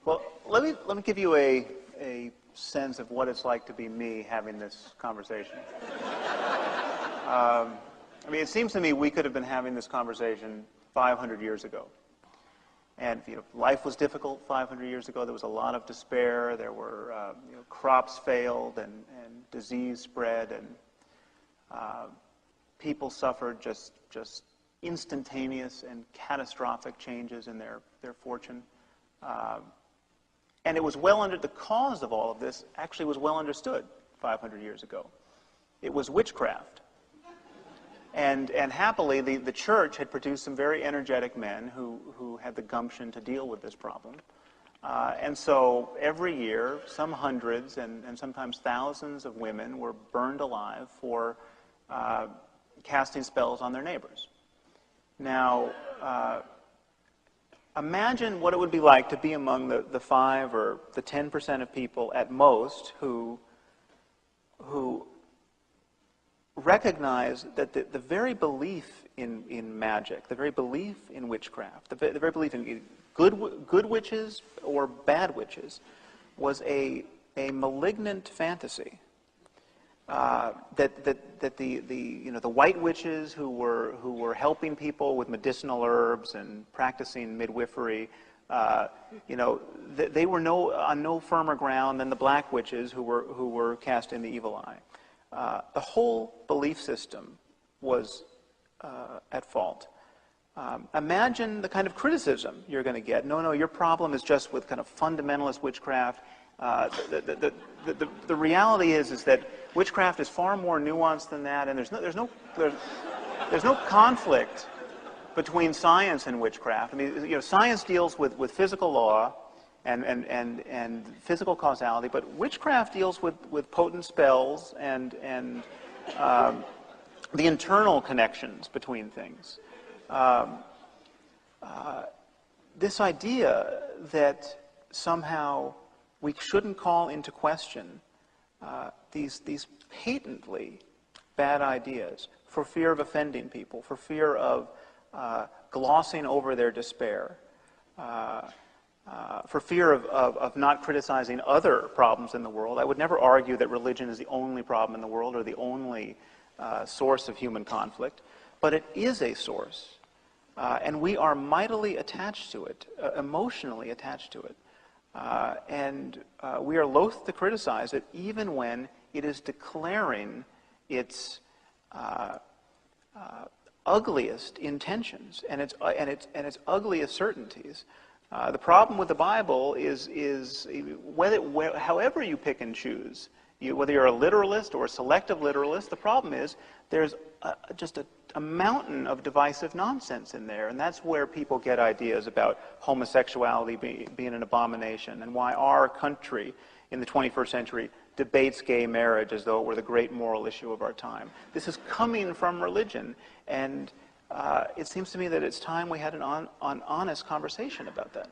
Well, let me give you a sense of what it's like to be me having this conversation. I mean, it seems to me we could have been having this conversation 500 years ago. And life was difficult 500 years ago. There was a lot of despair. There were crops failed, and disease spread, and people suffered just instantaneous and catastrophic changes in their fortune. And it was the cause of all of this actually was well understood 500 years ago. It was witchcraft. And happily, the church had produced some very energetic men who had the gumption to deal with this problem. And so every year, some hundreds and sometimes thousands of women were burned alive for casting spells on their neighbors. Now, imagine what it would be like to be among the 5 or the 10% of people at most who recognize that the very belief in magic, the very belief in witchcraft, the very belief in good witches or bad witches was a malignant fantasy. That the white witches who were helping people with medicinal herbs and practicing midwifery, they were on no firmer ground than the black witches who were casting the evil eye. The whole belief system was at fault. Imagine the kind of criticism you're going to get. No, your problem is just with kind of fundamentalist witchcraft. The reality is that witchcraft is far more nuanced than that, and there's no conflict between science and witchcraft. I mean, science deals with physical law and physical causality, but witchcraft deals with potent spells and the internal connections between things. This idea that somehow we shouldn't call into question these patently bad ideas for fear of offending people, for fear of glossing over their despair, for fear of not criticizing other problems in the world. I would never argue that religion is the only problem in the world or the only source of human conflict, but it is a source, and we are mightily attached to it, emotionally attached to it. And we are loath to criticize it even when it is declaring its ugliest intentions and its ugliest certainties. The problem with the Bible is however you pick and choose, whether you're a literalist or a selective literalist, the problem is there's just a mountain of divisive nonsense in there, and that's where people get ideas about homosexuality being an abomination, and why our country in the 21st century debates gay marriage as though it were the great moral issue of our time. This is coming from religion, and it seems to me that it's time we had an honest conversation about that.